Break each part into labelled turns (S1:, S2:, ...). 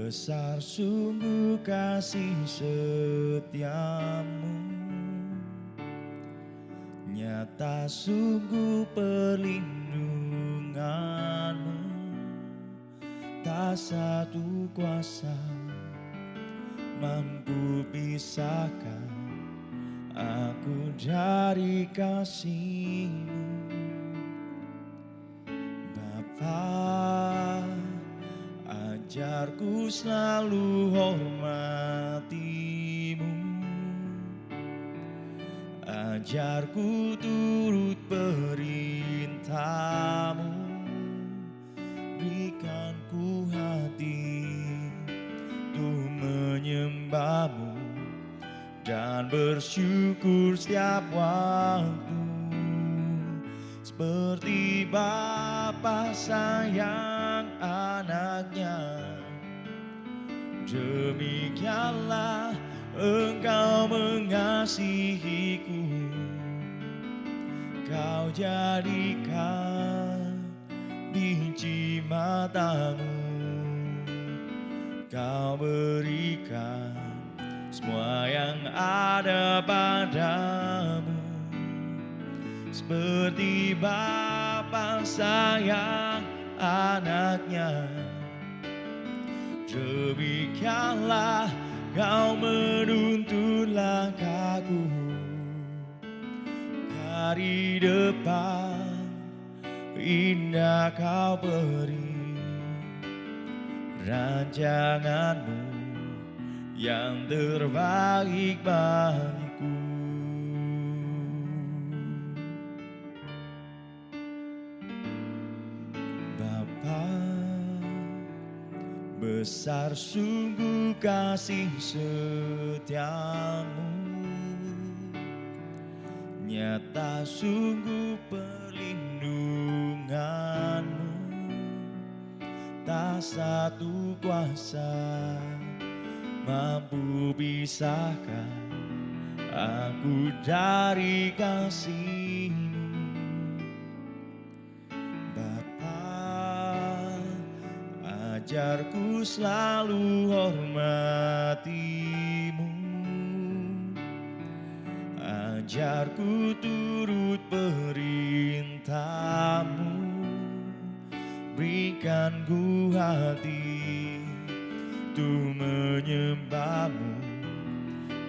S1: Besar sungguh kasih setiamu, nyata sungguh perlindunganmu. Tak satu kuasa mampu pisahkan aku dari kasih-Mu. Bapa, ajarku selalu hormati-Mu, ajarku turut perintah-Mu, berikan ku hati untuk menyembah-Mu dan bersyukur setiap waktu. Seperti Bapa sayang anaknya, demikianlah Engkau mengasihiku. Kau jadikan biji mata-Mu, Kau berikan semua yang ada padamu. Seperti Bapa sayang anaknya, demikianlah Kau menuntun langkahku. Dari depan indah Kau beri rancangan-Mu yang terbaik bagiku. Bapa, besar sungguh kasih setiamu, nyata sungguh perlindunganmu. Tak satu kuasa mampu pisahkan aku dari kasih-Mu. Bapa, ajarku selalu hormati-Mu, ajarku turut perintah-Mu, berikan ku hati untuk menyembah-Mu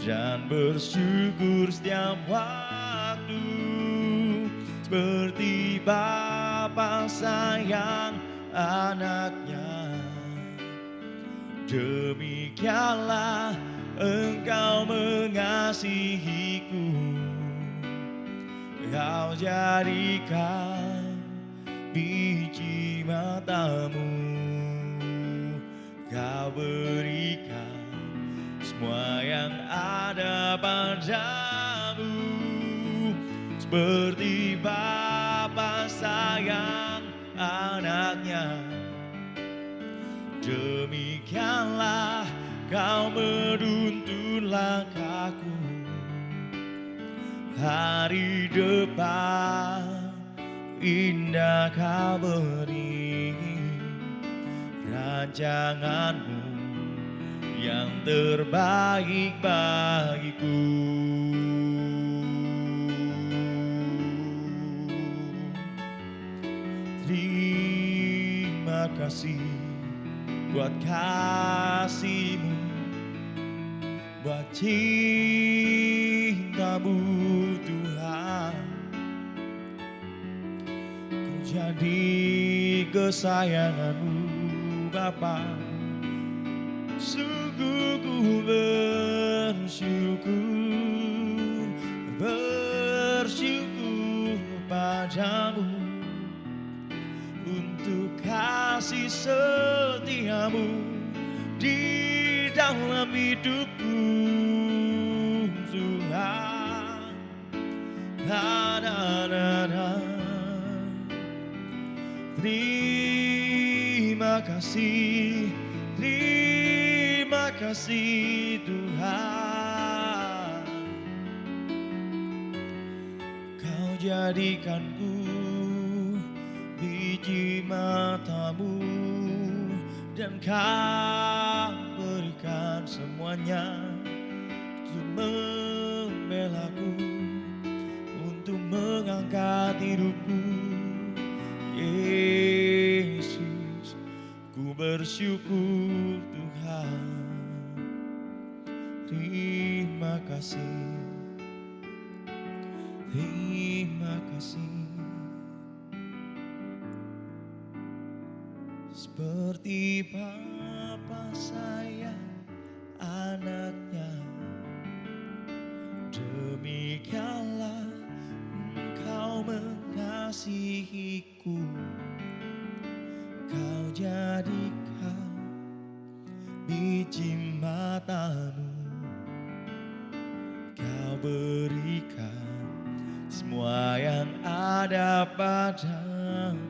S1: dan bersyukur setiap waktu. Seperti Bapa sayang anaknya, demikianlah Engkau mengasihiku. Kau jadikan biji mata-Mu, Kau berikan semua yang ada padamu. Seperti Bapa sayang anaknya, demikianlah Kau menuntun langkahku. Hari depan indah Kau beri rancangan-Mu yang terbaik bagiku. Terima kasih buat kasih-Mu, buat cinta-Mu Tuhan. Ku jadi kesayangan-Mu Bapa, sungguh ku bersyukur padamu untuk kasih setia-Mu di dalam hidupku Tuhan. Terima kasih Tuhan. Kau jadikanku biji mata-Mu dan Kau berikan semuanya untuk membelaku, untuk mengangkat hidupku. Yesus, ku bersyukur Tuhan. Terima kasih, terima kasih. Seperti Bapa sayang anaknya, demikianlah Engkau mengasihiku. Kau jadikan biji matamu, Kau berikan semua yang ada padamu.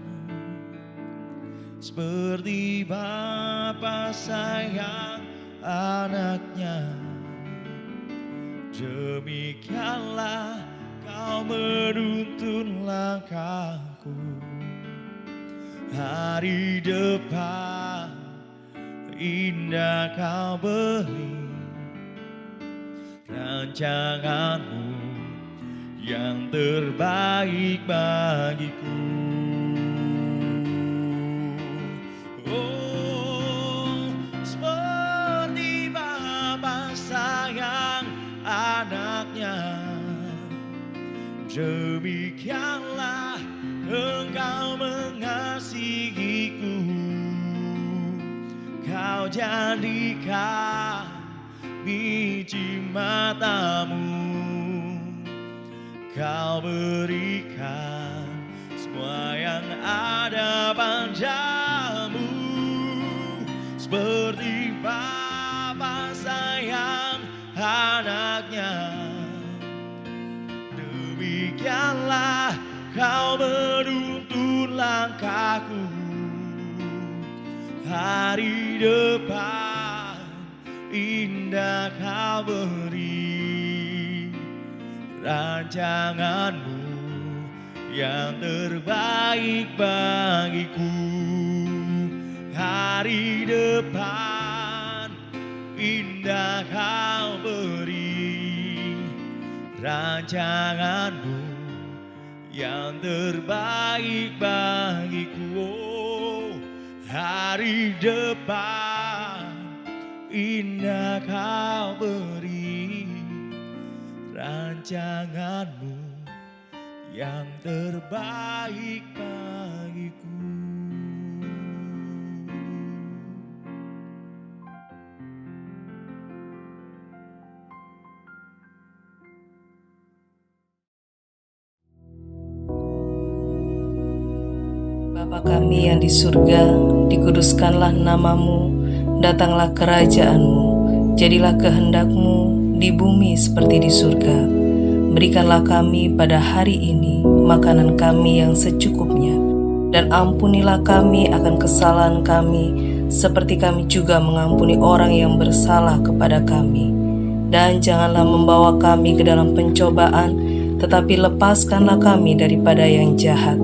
S1: Seperti Bapa sayang anaknya, demikianlah Kau menuntun langkahku. Hari depan indah Kau beri, rancanganmu yang terbaik bagiku. Oh, seperti Bapa sayang anaknya, demikianlah Engkau mengasihiku. Kau jadikan biji matamu, Kau berikan semua yang ada padamu. Seperti Bapa sayang anaknya, demikianlah Kau menuntun langkahku. Hari depan indah Kau beri, rancanganmu yang terbaik bagiku. Hari depan indah Kau beri, rancanganmu yang terbaik bagiku. Oh, hari depan indah Kau beri, rancanganmu yang terbaik bagiku.
S2: Bapa kami yang di surga, dikuduskanlah namamu, datanglah kerajaan-Mu, jadilah kehendak-Mu di bumi seperti di surga. Berikanlah kami pada hari ini makanan kami yang secukupnya, dan ampunilah kami akan kesalahan kami, seperti kami juga mengampuni orang yang bersalah kepada kami. Dan janganlah membawa kami ke dalam pencobaan, tetapi lepaskanlah kami daripada yang jahat.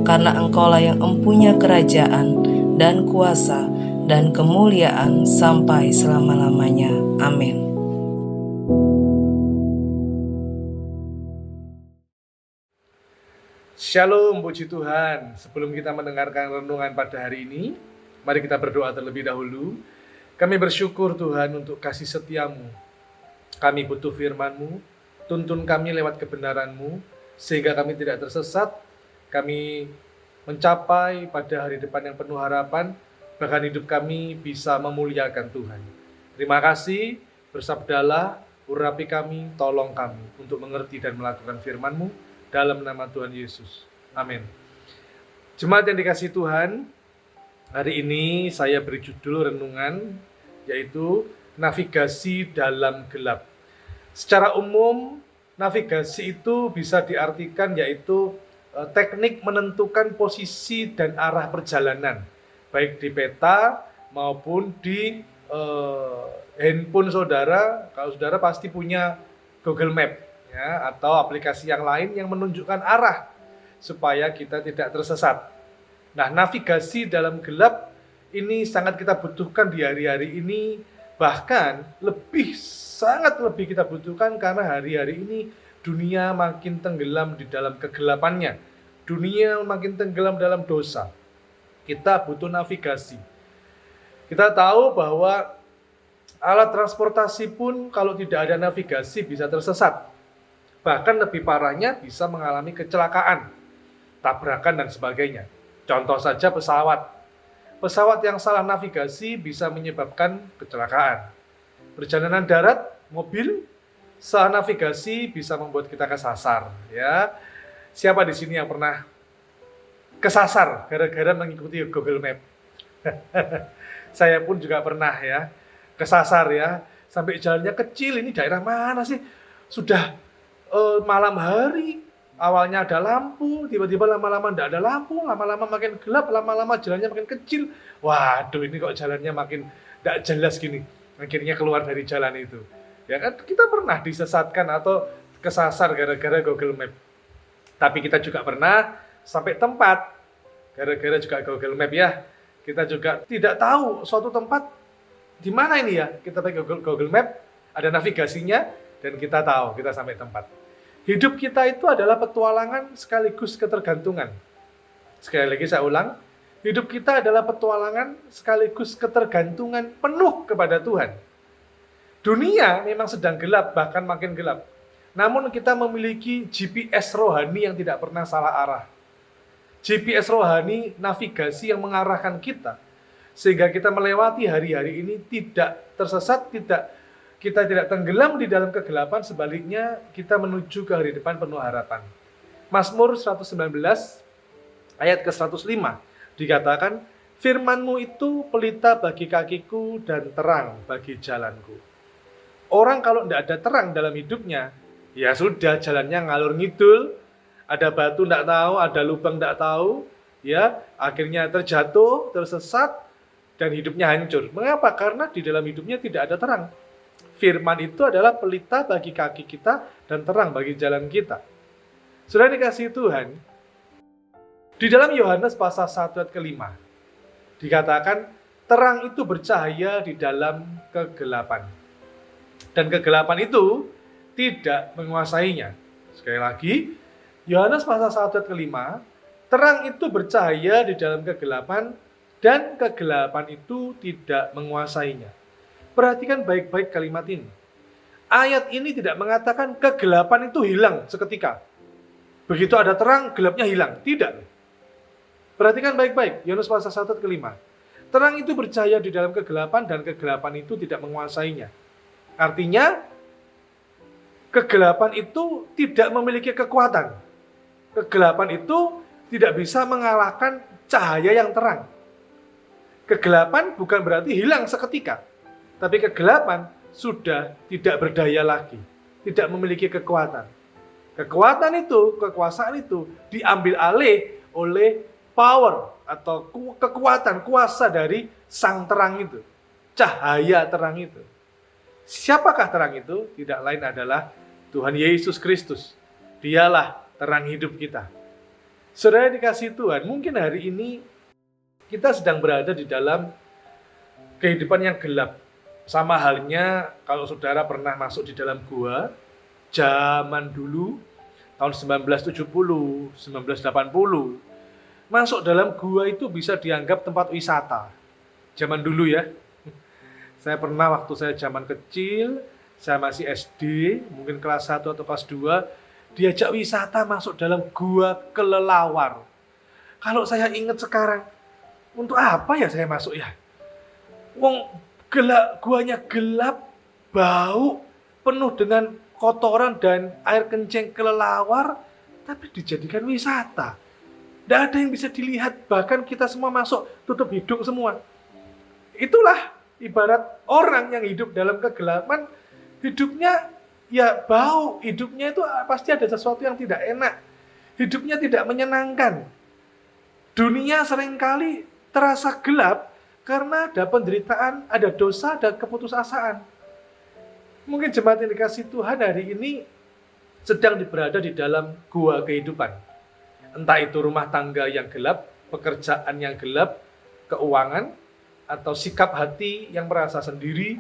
S2: Karena Engkaulah yang empunya kerajaan dan kuasa dan kemuliaan sampai selama-lamanya. Amin.
S3: Shalom, puji Tuhan. Sebelum kita mendengarkan renungan pada hari ini, mari kita berdoa terlebih dahulu. Kami bersyukur Tuhan untuk kasih setia-Mu. Kami butuh firman-Mu, tuntun kami lewat kebenaran-Mu, sehingga kami tidak tersesat. Kami mencapai pada hari depan yang penuh harapan, bahkan hidup kami bisa memuliakan Tuhan. Terima kasih, bersabdalah, urapi kami, tolong kami untuk mengerti dan melakukan firman-Mu dalam nama Tuhan Yesus. Amin. Jemaat yang dikasihi Tuhan, hari ini saya beri judul renungan, yaitu navigasi dalam gelap. Secara umum, navigasi itu bisa diartikan yaitu teknik menentukan posisi dan arah perjalanan, baik di peta maupun di handphone saudara. Kalau saudara pasti punya Google Map, ya, atau aplikasi yang lain yang menunjukkan arah supaya kita tidak tersesat. Nah, navigasi dalam gelap ini sangat kita butuhkan di hari-hari ini, bahkan sangat lebih kita butuhkan karena hari-hari ini dunia makin tenggelam di dalam kegelapannya. Dunia makin tenggelam dalam dosa. Kita butuh navigasi. Kita tahu bahwa alat transportasi pun kalau tidak ada navigasi bisa tersesat. Bahkan lebih parahnya bisa mengalami kecelakaan, tabrakan dan sebagainya. Contoh saja pesawat. Pesawat yang salah navigasi bisa menyebabkan kecelakaan. Perjalanan darat, mobil, salah navigasi bisa membuat kita kesasar. Ya, siapa di sini yang pernah kesasar gara-gara mengikuti Google Map? Saya pun juga pernah ya, kesasar ya, sampai jalannya kecil, ini daerah mana sih? Sudah malam hari, awalnya ada lampu, tiba-tiba lama-lama tidak ada lampu, lama-lama makin gelap, lama-lama jalannya makin kecil. Waduh, ini kok jalannya makin tidak jelas gini. Akhirnya keluar dari jalan itu. Ya kan, kita pernah disesatkan atau kesasar gara-gara Google Map. Tapi kita juga pernah sampai tempat gara-gara juga Google Map ya. Kita juga tidak tahu suatu tempat di mana ini ya. Kita pakai Google Map, ada navigasinya, dan kita tahu kita sampai tempat. Hidup kita itu adalah petualangan sekaligus ketergantungan. Sekali lagi saya ulang, hidup kita adalah petualangan sekaligus ketergantungan penuh kepada Tuhan. Dunia memang sedang gelap, bahkan makin gelap. Namun kita memiliki GPS rohani yang tidak pernah salah arah. GPS rohani, navigasi yang mengarahkan kita. Sehingga kita melewati hari-hari ini tidak tersesat, kita tidak tenggelam di dalam kegelapan, sebaliknya kita menuju ke hari depan penuh harapan. Mazmur 119 ayat ke-105 dikatakan, firman-Mu itu pelita bagi kakiku dan terang bagi jalanku. Orang kalau tidak ada terang dalam hidupnya, ya sudah jalannya ngalur ngidul, ada batu tidak tahu, ada lubang tidak tahu, ya akhirnya terjatuh, tersesat, dan hidupnya hancur. Mengapa? Karena di dalam hidupnya tidak ada terang. Firman itu adalah pelita bagi kaki kita dan terang bagi jalan kita. Sudah dikasihi Tuhan, di dalam Yohanes pasal 1 ayat ke-5 dikatakan, terang itu bercahaya di dalam kegelapan. Dan kegelapan itu tidak menguasainya. Sekali lagi, Yohanes pasal 1 ayat ke-5, terang itu bercahaya di dalam kegelapan, dan kegelapan itu tidak menguasainya. Perhatikan baik-baik kalimat ini. Ayat ini tidak mengatakan kegelapan itu hilang seketika. Begitu ada terang, gelapnya hilang. Tidak. Perhatikan baik-baik, Yohanes pasal 1 ayat ke-5. Terang itu bercahaya di dalam kegelapan, dan kegelapan itu tidak menguasainya. Artinya, kegelapan itu tidak memiliki kekuatan. Kegelapan itu tidak bisa mengalahkan cahaya yang terang. Kegelapan bukan berarti hilang seketika. Tapi kegelapan sudah tidak berdaya lagi. Tidak memiliki kekuatan. Kekuatan itu, kekuasaan itu diambil alih oleh power atau kekuatan, kuasa dari sang terang itu. Cahaya terang itu. Siapakah terang itu? Tidak lain adalah Tuhan Yesus Kristus. Dialah terang hidup kita. Saudara dikasihi Tuhan, mungkin hari ini kita sedang berada di dalam kehidupan yang gelap. Sama halnya kalau saudara pernah masuk di dalam gua, zaman dulu, tahun 1970, 1980, masuk dalam gua itu bisa dianggap tempat wisata. Zaman dulu ya. Saya pernah waktu saya zaman kecil, saya masih SD, mungkin kelas 1 atau kelas 2, diajak wisata masuk dalam gua kelelawar. Kalau saya ingat sekarang, untuk apa ya saya masuk ya? Wong gelap, guanya gelap, bau, penuh dengan kotoran dan air kencing kelelawar, tapi dijadikan wisata. Tidak ada yang bisa dilihat, bahkan kita semua masuk tutup hidung semua. Itulah ibarat orang yang hidup dalam kegelapan, hidupnya ya bau, hidupnya itu pasti ada sesuatu yang tidak enak. Hidupnya tidak menyenangkan. Dunia seringkali terasa gelap karena ada penderitaan, ada dosa, ada keputusasaan. Mungkin jemaat yang dikasihi Tuhan hari ini sedang berada di dalam gua kehidupan. Entah itu rumah tangga yang gelap, pekerjaan yang gelap, keuangan, atau sikap hati yang merasa sendiri,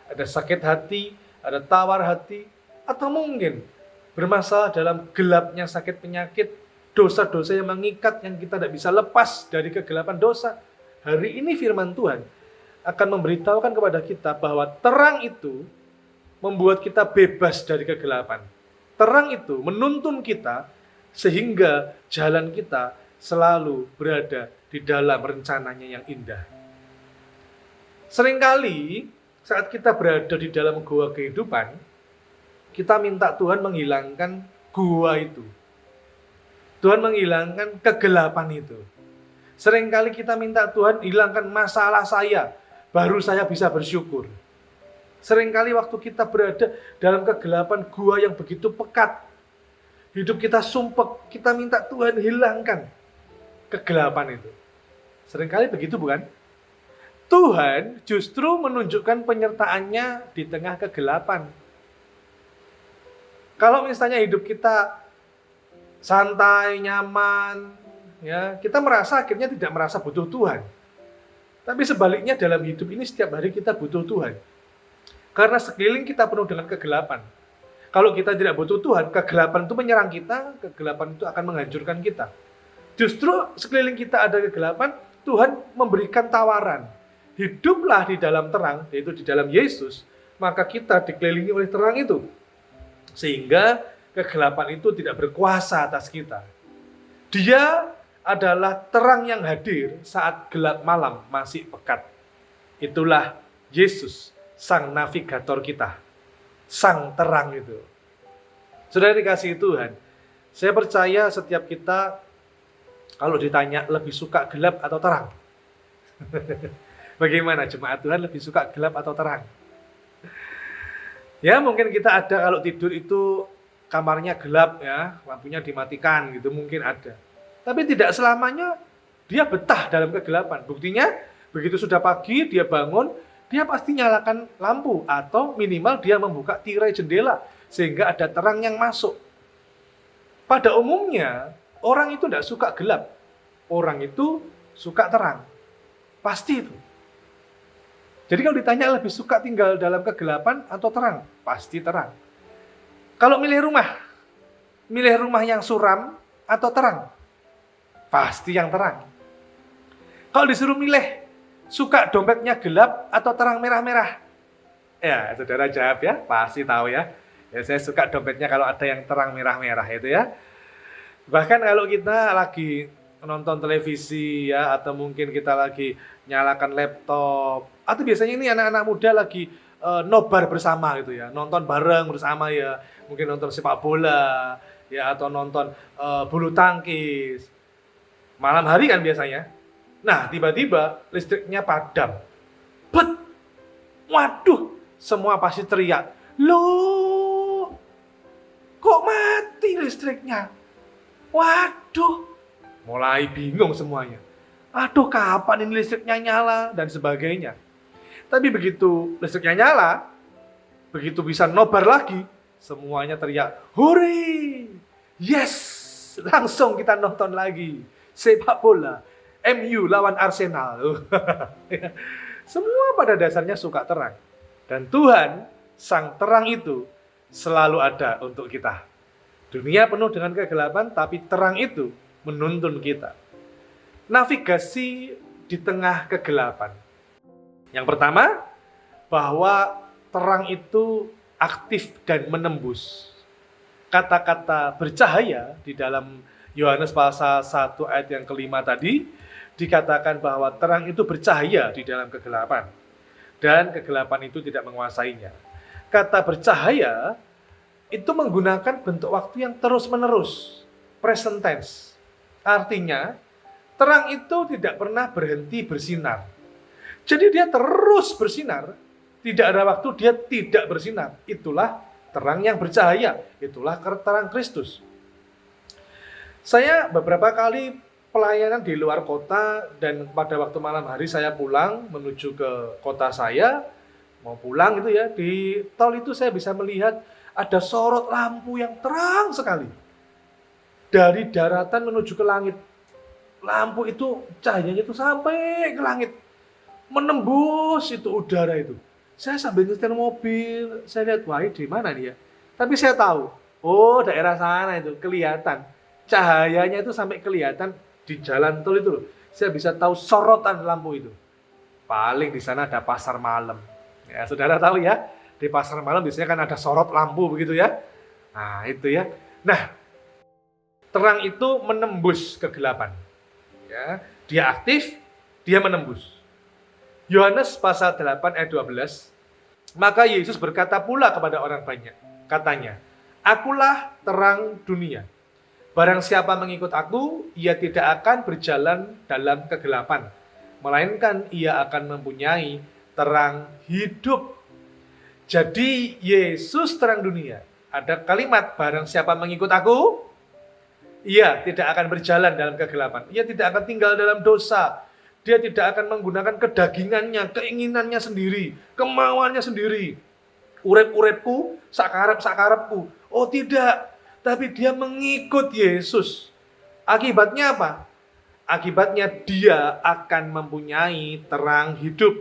S3: ada sakit hati, ada tawar hati, atau mungkin bermasalah dalam gelapnya sakit penyakit, dosa-dosa yang mengikat yang kita tidak bisa lepas dari kegelapan dosa. Hari ini firman Tuhan akan memberitahukan kepada kita bahwa terang itu membuat kita bebas dari kegelapan. Terang itu menuntun kita sehingga jalan kita selalu berada di dalam rencananya yang indah. Seringkali saat kita berada di dalam gua kehidupan, kita minta Tuhan menghilangkan gua itu. Tuhan menghilangkan kegelapan itu. Seringkali kita minta Tuhan hilangkan masalah saya, baru saya bisa bersyukur. Seringkali waktu kita berada dalam kegelapan gua yang begitu pekat, hidup kita sumpek, kita minta Tuhan hilangkan kegelapan itu. Seringkali begitu bukan? Tuhan justru menunjukkan penyertaannya di tengah kegelapan. Kalau misalnya hidup kita santai, nyaman, ya, kita merasa akhirnya tidak merasa butuh Tuhan. Tapi sebaliknya dalam hidup ini setiap hari kita butuh Tuhan. Karena sekeliling kita penuh dengan kegelapan. Kalau kita tidak butuh Tuhan, kegelapan itu menyerang kita, kegelapan itu akan menghancurkan kita. Justru sekeliling kita ada kegelapan, Tuhan memberikan tawaran. Hiduplah di dalam terang, yaitu di dalam Yesus, maka kita dikelilingi oleh terang itu. Sehingga kegelapan itu tidak berkuasa atas kita. Dia adalah terang yang hadir saat gelap malam masih pekat. Itulah Yesus, sang navigator kita, sang terang itu. Saudara dikasihi Tuhan, saya percaya setiap kita kalau ditanya lebih suka gelap atau terang. Bagaimana jemaat Tuhan, lebih suka gelap atau terang? Ya mungkin kita ada kalau tidur itu kamarnya gelap ya, lampunya dimatikan gitu, mungkin ada. Tapi tidak selamanya dia betah dalam kegelapan. Buktinya begitu sudah pagi dia bangun, dia pasti nyalakan lampu atau minimal dia membuka tirai jendela sehingga ada terang yang masuk. Pada umumnya orang itu tidak suka gelap, orang itu suka terang. Pasti itu. Jadi kalau ditanya lebih suka tinggal dalam kegelapan atau terang? Pasti terang. Kalau milih rumah yang suram atau terang? Pasti yang terang. Kalau disuruh milih, suka dompetnya gelap atau terang merah-merah? Ya, saudara jawab ya, pasti tahu ya. Ya, saya suka dompetnya kalau ada yang terang merah-merah itu ya. Bahkan kalau kita lagi nonton televisi ya, atau mungkin kita lagi nyalakan laptop, atau biasanya ini anak-anak muda lagi nobar bersama gitu ya, nonton bareng bersama ya, mungkin nonton sepak bola ya, atau nonton bulu tangkis malam hari kan biasanya. Nah tiba-tiba listriknya padam, waduh, semua pasti teriak, loh kok mati listriknya, waduh, mulai bingung semuanya. Aduh, kapan ini listriknya nyala dan sebagainya. Tapi begitu listriknya nyala, begitu bisa nobar lagi, semuanya teriak, hore, yes, langsung kita nonton lagi sepak bola, MU lawan Arsenal. Semua pada dasarnya suka terang. Dan Tuhan, sang terang itu selalu ada untuk kita. Dunia penuh dengan kegelapan, tapi terang itu menuntun kita. Navigasi di tengah kegelapan. Yang pertama, bahwa terang itu aktif dan menembus. Kata-kata bercahaya di dalam Yohanes pasal 1 ayat yang kelima tadi, dikatakan bahwa terang itu bercahaya di dalam kegelapan. Dan kegelapan itu tidak menguasainya. Kata bercahaya itu menggunakan bentuk waktu yang terus-menerus. Present tense. Artinya, terang itu tidak pernah berhenti bersinar. Jadi dia terus bersinar, tidak ada waktu dia tidak bersinar. Itulah terang yang bercahaya, itulah terang Kristus. Saya beberapa kali pelayanan di luar kota dan pada waktu malam hari saya pulang menuju ke kota saya, mau pulang gitu ya, di tol itu saya bisa melihat ada sorot lampu yang terang sekali. Dari daratan menuju ke langit. Lampu itu cahayanya itu sampai ke langit. menembus itu udara itu. Saya sambil nyetir mobil, saya lihat, wah, di mana nih ya? Tapi saya tahu, oh, daerah sana itu kelihatan. Cahayanya itu sampai kelihatan di jalan tol itu loh. Saya bisa tahu sorotan lampu itu. Paling di sana ada pasar malam. Ya, saudara tahu ya, di pasar malam biasanya kan ada sorot lampu begitu ya. Nah, itu ya. Nah, terang itu menembus kegelapan. Ya, dia aktif, dia menembus. Yohanes pasal 8 ayat 12. Maka Yesus berkata pula kepada orang banyak, katanya, "Akulah terang dunia. Barang siapa mengikut aku, ia tidak akan berjalan dalam kegelapan, melainkan ia akan mempunyai terang hidup." Jadi Yesus terang dunia. Ada kalimat, barang siapa mengikut aku, ia tidak akan berjalan dalam kegelapan. Ia tidak akan tinggal dalam dosa. Dia tidak akan menggunakan kedagingannya, keinginannya sendiri, kemauannya sendiri. Urep-urepku, sakarep-sakarepku. Oh tidak, tapi dia mengikut Yesus. Akibatnya apa? Akibatnya dia akan mempunyai terang hidup.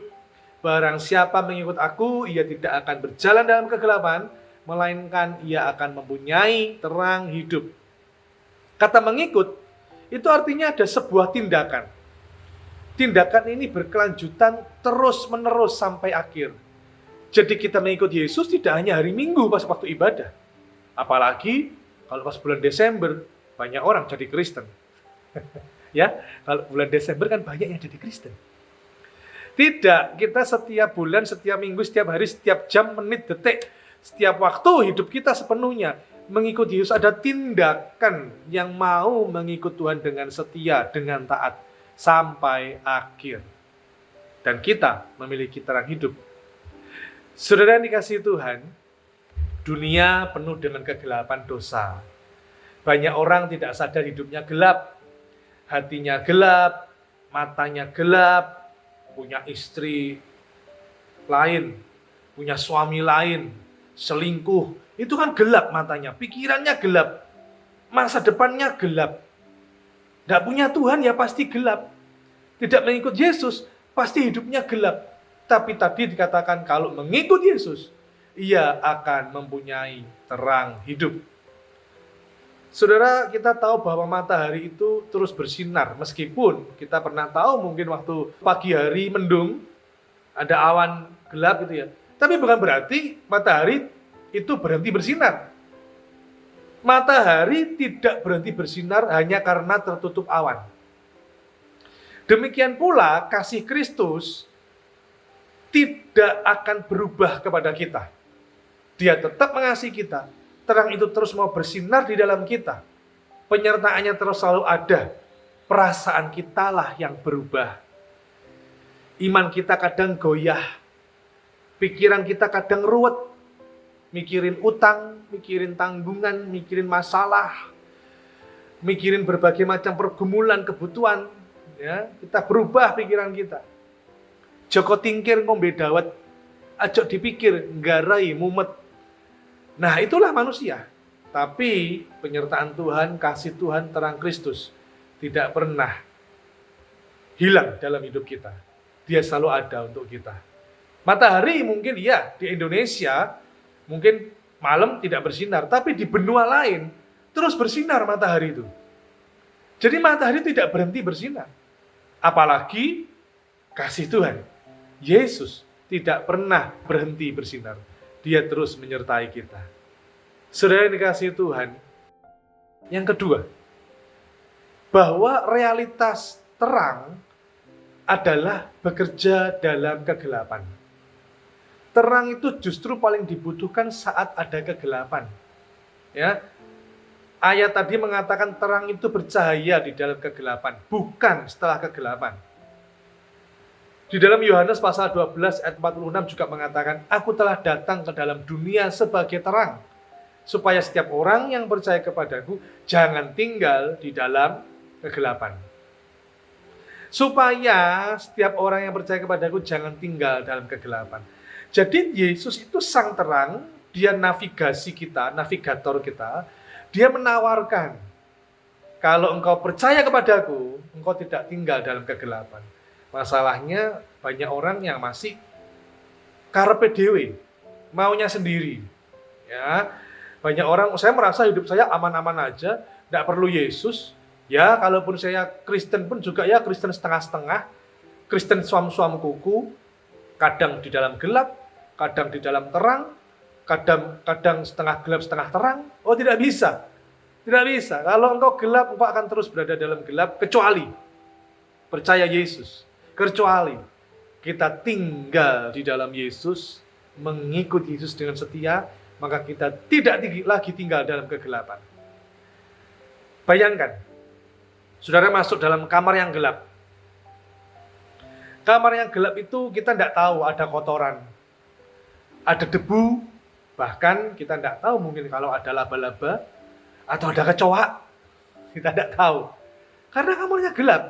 S3: Barang siapa mengikut aku, ia tidak akan berjalan dalam kegelapan, melainkan ia akan mempunyai terang hidup. Kata mengikut, itu artinya ada sebuah tindakan. Tindakan ini berkelanjutan terus-menerus sampai akhir. Jadi kita mengikut Yesus tidak hanya hari Minggu pas waktu ibadah. Apalagi kalau pas bulan Desember, banyak orang jadi Kristen. Ya, kalau bulan Desember kan banyak yang jadi Kristen. Tidak, kita setiap bulan, setiap minggu, setiap hari, setiap jam, menit, detik, setiap waktu hidup kita sepenuhnya mengikut Yesus. Ada tindakan yang mau mengikut Tuhan dengan setia, dengan taat sampai akhir. Dan kita memiliki terang hidup. Saudara yang dikasihi Tuhan, dunia penuh dengan kegelapan dosa. Banyak orang tidak sadar hidupnya gelap, hatinya gelap, matanya gelap, punya istri lain, punya suami lain, selingkuh. Itu kan gelap matanya, pikirannya gelap, masa depannya gelap. Tidak punya Tuhan ya pasti gelap. Tidak mengikut Yesus pasti hidupnya gelap. Tapi tadi dikatakan kalau mengikut Yesus, ia akan mempunyai terang hidup. Saudara, kita tahu bahwa matahari itu terus bersinar. Meskipun kita pernah tahu mungkin waktu pagi hari mendung, ada awan gelap gitu ya. Tapi bukan berarti matahari itu berhenti bersinar. Matahari tidak berhenti bersinar hanya karena tertutup awan. Demikian pula kasih Kristus tidak akan berubah kepada kita. Dia tetap mengasihi kita. Terang itu terus mau bersinar di dalam kita. Penyertaannya terus selalu ada. Perasaan kita lah yang berubah. Iman kita kadang goyah. Pikiran kita kadang ruwet. Mikirin utang, mikirin tanggungan, mikirin masalah. Mikirin berbagai macam pergumulan, kebutuhan. Ya, kita berubah pikiran kita. Joko tingkir ngombe dawet. Ajok dipikir, nggarai, mumet. Nah, itulah manusia. Tapi penyertaan Tuhan, kasih Tuhan, terang Kristus tidak pernah hilang dalam hidup kita. Dia selalu ada untuk kita. Matahari mungkin ya di Indonesia mungkin malam tidak bersinar, tapi di benua lain terus bersinar matahari itu. Jadi matahari tidak berhenti bersinar. Apalagi kasih Tuhan. Yesus tidak pernah berhenti bersinar. Dia terus menyertai kita. Saudara yang dikasihi Tuhan, yang kedua, bahwa realitas terang adalah bekerja dalam kegelapan. Terang itu justru paling dibutuhkan saat ada kegelapan. Ya, ayat tadi mengatakan terang itu bercahaya di dalam kegelapan, bukan setelah kegelapan. Di dalam Yohanes pasal 12 ayat 46 juga mengatakan, "Aku telah datang ke dalam dunia sebagai terang, supaya setiap orang yang percaya kepadaku jangan tinggal di dalam kegelapan." Supaya setiap orang yang percaya kepadaku jangan tinggal dalam kegelapan. Jadi Yesus itu sang terang, dia navigasi kita, navigator kita. Dia menawarkan, kalau engkau percaya kepadaku, engkau tidak tinggal dalam kegelapan. Masalahnya banyak orang yang masih karepe dhewe, maunya sendiri. Ya, banyak orang, saya merasa hidup saya aman-aman aja, tidak perlu Yesus. Ya, kalaupun saya Kristen pun juga ya Kristen setengah-setengah, Kristen suam-suam kuku, kadang di dalam gelap, kadang di dalam terang, kadang setengah gelap setengah terang. Oh, tidak bisa. Tidak bisa. Kalau engkau gelap, engkau akan terus berada dalam gelap, kecuali percaya Yesus. Kecuali kita tinggal di dalam Yesus, mengikuti Yesus dengan setia, maka kita tidak lagi tinggal dalam kegelapan. Bayangkan, saudara masuk dalam kamar yang gelap. Kamar yang gelap itu kita tidak tahu ada kotoran, ada debu, bahkan kita tidak tahu mungkin kalau ada laba-laba atau ada kecoa, kita tidak tahu. Karena kamarnya gelap.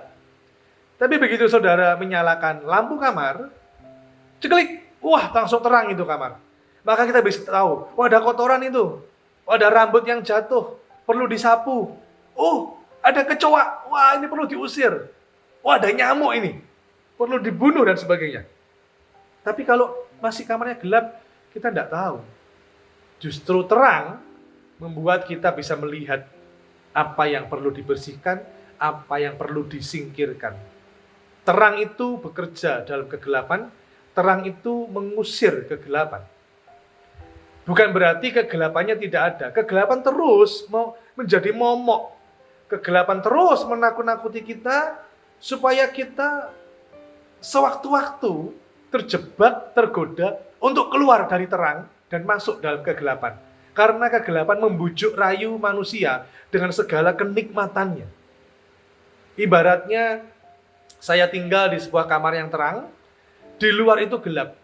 S3: Tapi begitu saudara menyalakan lampu kamar, ceklik, wah langsung terang itu kamar. Maka kita bisa tahu, wah ada kotoran itu, wah ada rambut yang jatuh, perlu disapu. Oh, ada kecoa, wah ini perlu diusir. Wah ada nyamuk ini, perlu dibunuh dan sebagainya. Tapi kalau masih kamarnya gelap, kita tidak tahu. Justru terang membuat kita bisa melihat apa yang perlu dibersihkan, apa yang perlu disingkirkan. Terang itu bekerja dalam kegelapan, terang itu mengusir kegelapan. Bukan berarti kegelapannya tidak ada. Kegelapan terus mau menjadi momok. Kegelapan terus menakut-nakuti kita supaya kita sewaktu-waktu terjebak, tergoda untuk keluar dari terang dan masuk dalam kegelapan. Karena kegelapan membujuk rayu manusia dengan segala kenikmatannya. Ibaratnya saya tinggal di sebuah kamar yang terang, di luar itu gelap.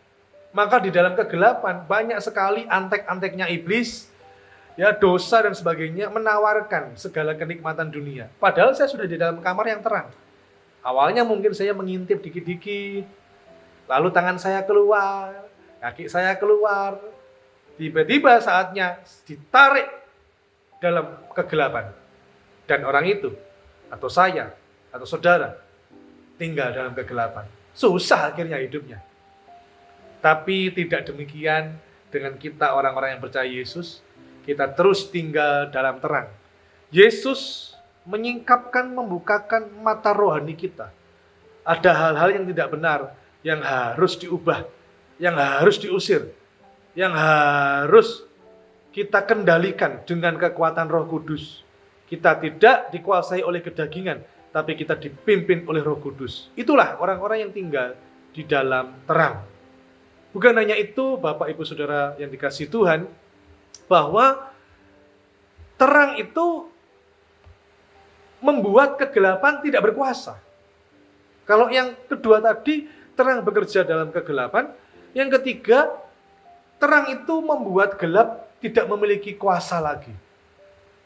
S3: Maka di dalam kegelapan banyak sekali antek-anteknya iblis, ya dosa dan sebagainya menawarkan segala kenikmatan dunia. Padahal saya sudah di dalam kamar yang terang. Awalnya mungkin saya mengintip dikit-dikit, lalu tangan saya keluar, kaki saya keluar. Tiba-tiba saatnya ditarik dalam kegelapan. Dan orang itu, atau saya, atau saudara, tinggal dalam kegelapan. Susah akhirnya hidupnya. Tapi tidak demikian dengan kita orang-orang yang percaya Yesus. Kita terus tinggal dalam terang. Yesus menyingkapkan, membukakan mata rohani kita. Ada hal-hal yang tidak benar, yang harus diubah, yang harus diusir, yang harus kita kendalikan dengan kekuatan Roh Kudus. Kita tidak dikuasai oleh kedagingan, tapi kita dipimpin oleh Roh Kudus. Itulah orang-orang yang tinggal di dalam terang. Bukan hanya itu, Bapak Ibu Saudara yang dikasihi Tuhan, bahwa terang itu membuat kegelapan tidak berkuasa. Kalau yang kedua tadi, terang bekerja dalam kegelapan. Yang ketiga, terang itu membuat gelap tidak memiliki kuasa lagi.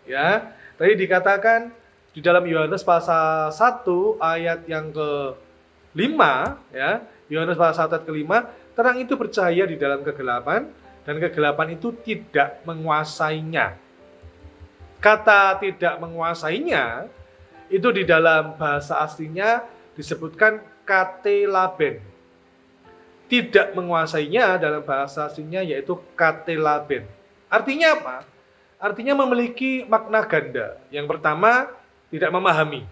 S3: Ya, tadi dikatakan di dalam Yohanes pasal 1 ayat yang ke-5, ya, Yohanes pasal 1 ayat ke-5, terang itu bercahaya di dalam kegelapan, dan kegelapan itu tidak menguasainya. Kata tidak menguasainya, itu di dalam bahasa aslinya disebutkan katelaben. Tidak menguasainya dalam bahasa aslinya yaitu katelaben. Artinya apa? Artinya memiliki makna ganda. Yang pertama, tidak memahami.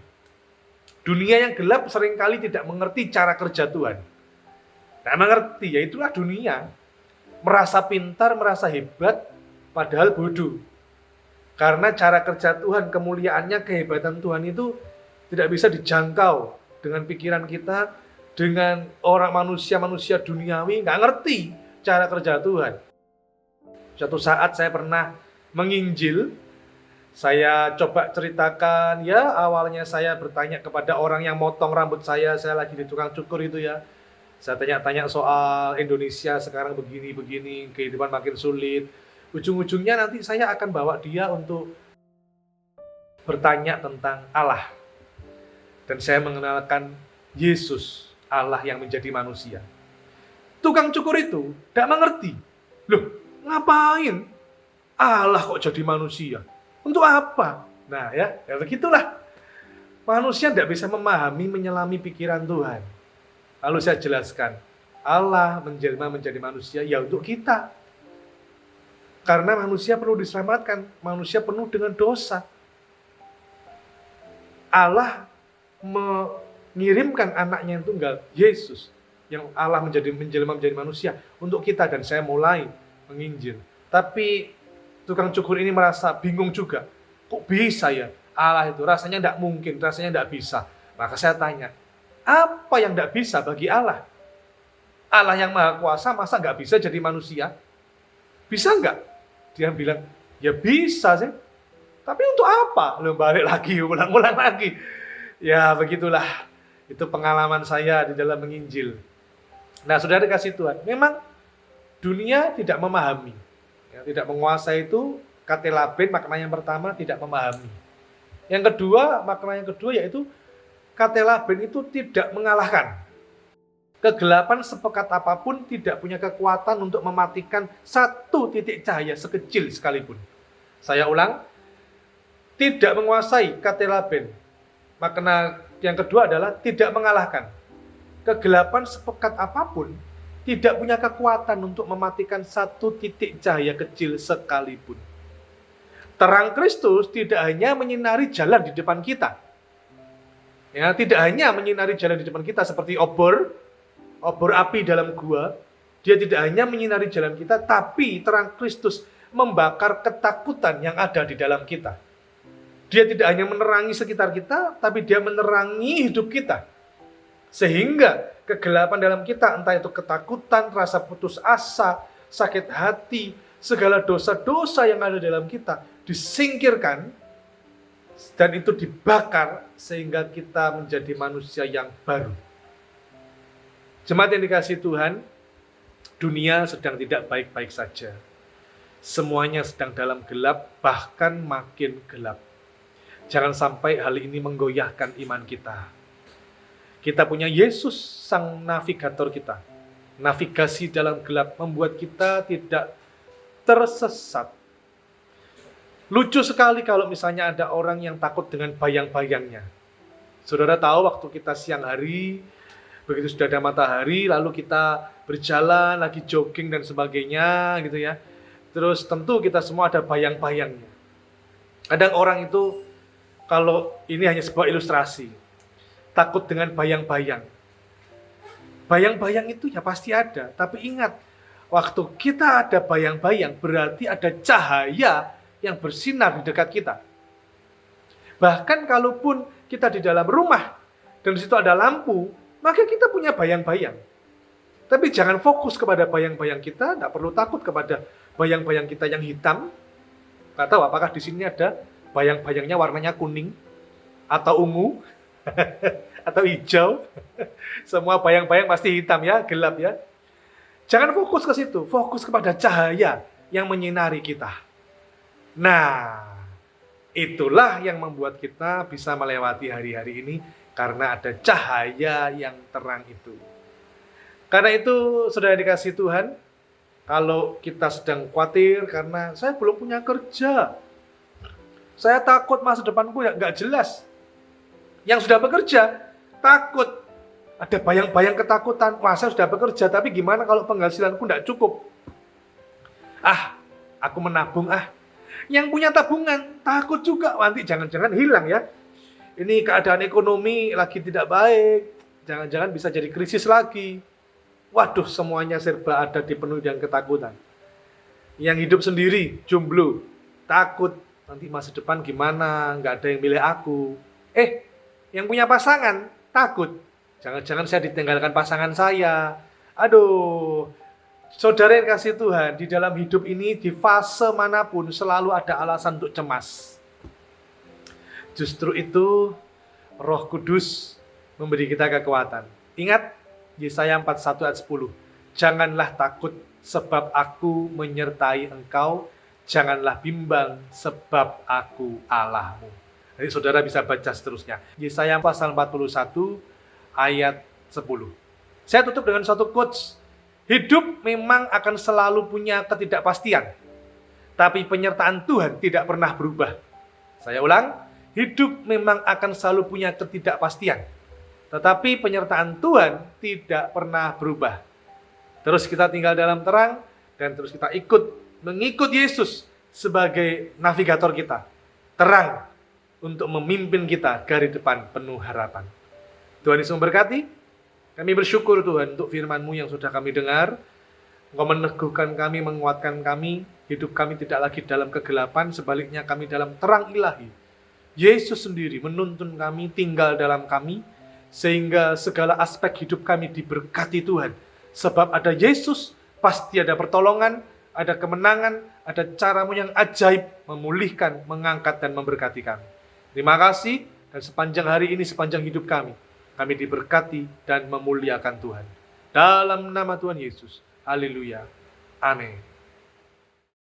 S3: Dunia yang gelap seringkali tidak mengerti cara kerja Tuhan. Tidak mengerti, ya itulah dunia. Merasa pintar, merasa hebat, padahal bodoh. Karena cara kerja Tuhan, kemuliaannya, kehebatan Tuhan itu tidak bisa dijangkau dengan pikiran kita, dengan orang manusia duniawi, nggak ngerti cara kerja Tuhan. Suatu saat saya pernah menginjil, saya coba ceritakan, ya awalnya saya bertanya kepada orang yang motong rambut saya lagi di tukang cukur itu ya. Saya tanya-tanya soal Indonesia sekarang begini-begini, kehidupan makin sulit. Ujung-ujungnya nanti saya akan bawa dia untuk bertanya tentang Allah. Dan saya mengenalkan Yesus, Allah yang menjadi manusia. Tukang cukur itu tidak mengerti. Loh, ngapain Allah kok jadi manusia? Untuk apa? Nah ya begitulah. Manusia tidak bisa memahami, menyelami pikiran Tuhan. Lalu saya jelaskan, Allah menjelma menjadi manusia ya untuk kita. Karena manusia perlu diselamatkan, manusia penuh dengan dosa. Allah mengirimkan anaknya yang tunggal, Yesus, yang Allah menjelma menjadi manusia untuk kita, dan saya mulai menginjil. Tapi tukang cukur ini merasa bingung juga. Kok bisa ya Allah itu? Rasanya tidak mungkin, rasanya tidak bisa. Maka saya tanya, apa yang tidak bisa bagi Allah? Allah yang maha kuasa masa nggak bisa jadi manusia? Bisa nggak? Dia bilang, ya bisa sih. Tapi untuk apa? Lalu balik lagi, ulang-ulang lagi. Ya begitulah. Itu pengalaman saya di dalam menginjil. Nah saudara kasih Tuhan, memang dunia tidak memahami. Ya, tidak menguasai itu, katelaben makna yang pertama tidak memahami. Yang kedua, makna yang kedua yaitu katelaben itu tidak mengalahkan. Kegelapan sepekat apapun tidak punya kekuatan untuk mematikan satu titik cahaya sekecil sekalipun. Saya ulang, tidak menguasai katelaben. Makna yang kedua adalah tidak mengalahkan. Kegelapan sepekat apapun tidak punya kekuatan untuk mematikan satu titik cahaya kecil sekalipun. Terang Kristus tidak hanya menyinari jalan di depan kita. Ya, tidak hanya menyinari jalan di depan kita seperti obor api dalam gua. Dia tidak hanya menyinari jalan kita, tapi terang Kristus membakar ketakutan yang ada di dalam kita. Dia tidak hanya menerangi sekitar kita, tapi dia menerangi hidup kita. Sehingga kegelapan dalam kita, entah itu ketakutan, rasa putus asa, sakit hati, segala dosa-dosa yang ada dalam kita disingkirkan, dan itu dibakar sehingga kita menjadi manusia yang baru. Jemaat yang dikasihi Tuhan, dunia sedang tidak baik-baik saja. Semuanya sedang dalam gelap, bahkan makin gelap. Jangan sampai hal ini menggoyahkan iman kita. Kita punya Yesus, sang navigator kita. Navigasi dalam gelap membuat kita tidak tersesat. Lucu sekali kalau misalnya ada orang yang takut dengan bayang-bayangnya. Saudara tahu waktu kita siang hari, begitu sudah ada matahari, lalu kita berjalan, lagi jogging dan sebagainya gitu ya. Terus tentu kita semua ada bayang-bayangnya. Kadang orang itu, kalau ini hanya sebuah ilustrasi, takut dengan bayang-bayang. Bayang-bayang itu ya pasti ada, tapi ingat, waktu kita ada bayang-bayang, berarti ada cahaya yang bersinar di dekat kita. Bahkan kalaupun kita di dalam rumah, dan di situ ada lampu, maka kita punya bayang-bayang. Tapi jangan fokus kepada bayang-bayang kita, tidak perlu takut kepada bayang-bayang kita yang hitam. Nggak tahu apakah di sini ada bayang-bayangnya warnanya kuning, atau ungu, atau hijau. Semua bayang-bayang pasti hitam ya, gelap ya. Jangan fokus ke situ, fokus kepada cahaya yang menyinari kita. Nah, itulah yang membuat kita bisa melewati hari-hari ini, karena ada cahaya yang terang itu. Karena itu, saudara dikasihi Tuhan, kalau kita sedang khawatir karena saya belum punya kerja, saya takut masa depanku nggak jelas. Yang sudah bekerja, takut. Ada bayang-bayang ketakutan, wah saya sudah bekerja, tapi gimana kalau penghasilanku nggak cukup? Aku menabung. Yang punya tabungan, takut juga, nanti jangan-jangan hilang ya. Ini keadaan ekonomi lagi tidak baik, jangan-jangan bisa jadi krisis lagi. Waduh, semuanya serba ada dipenuhi dengan ketakutan. Yang hidup sendiri, jomblo, takut nanti masa depan gimana, nggak ada yang milih aku. Yang punya pasangan, takut, jangan-jangan saya ditinggalkan pasangan saya. Aduh, saudara yang kasih Tuhan, di dalam hidup ini, di fase manapun selalu ada alasan untuk cemas. Justru itu Roh Kudus memberi kita kekuatan. Ingat Yesaya 41 ayat 10. Janganlah takut sebab aku menyertai engkau. Janganlah bimbang sebab aku Allahmu. Jadi saudara bisa baca seterusnya. Yesaya pasal 41 ayat 10. Saya tutup dengan suatu quotes. Hidup memang akan selalu punya ketidakpastian. Tapi penyertaan Tuhan tidak pernah berubah. Saya ulang. Hidup memang akan selalu punya ketidakpastian, Tetapi penyertaan Tuhan tidak pernah berubah. Terus kita tinggal dalam terang, dan terus kita mengikut Yesus sebagai navigator kita. Terang untuk memimpin kita dari depan penuh harapan. Tuhan Yesus memberkati. Kami bersyukur Tuhan untuk firman-Mu yang sudah kami dengar. Engkau meneguhkan kami, menguatkan kami. Hidup kami tidak lagi dalam kegelapan, sebaliknya kami dalam terang ilahi. Yesus sendiri menuntun kami, tinggal dalam kami, sehingga segala aspek hidup kami diberkati Tuhan. Sebab ada Yesus, pasti ada pertolongan, ada kemenangan, ada cara-Mu yang ajaib, memulihkan, mengangkat, dan memberkati kami. Terima kasih, dan sepanjang hari ini, sepanjang hidup kami diberkati dan memuliakan Tuhan. Dalam nama Tuhan Yesus. Haleluya. Amin.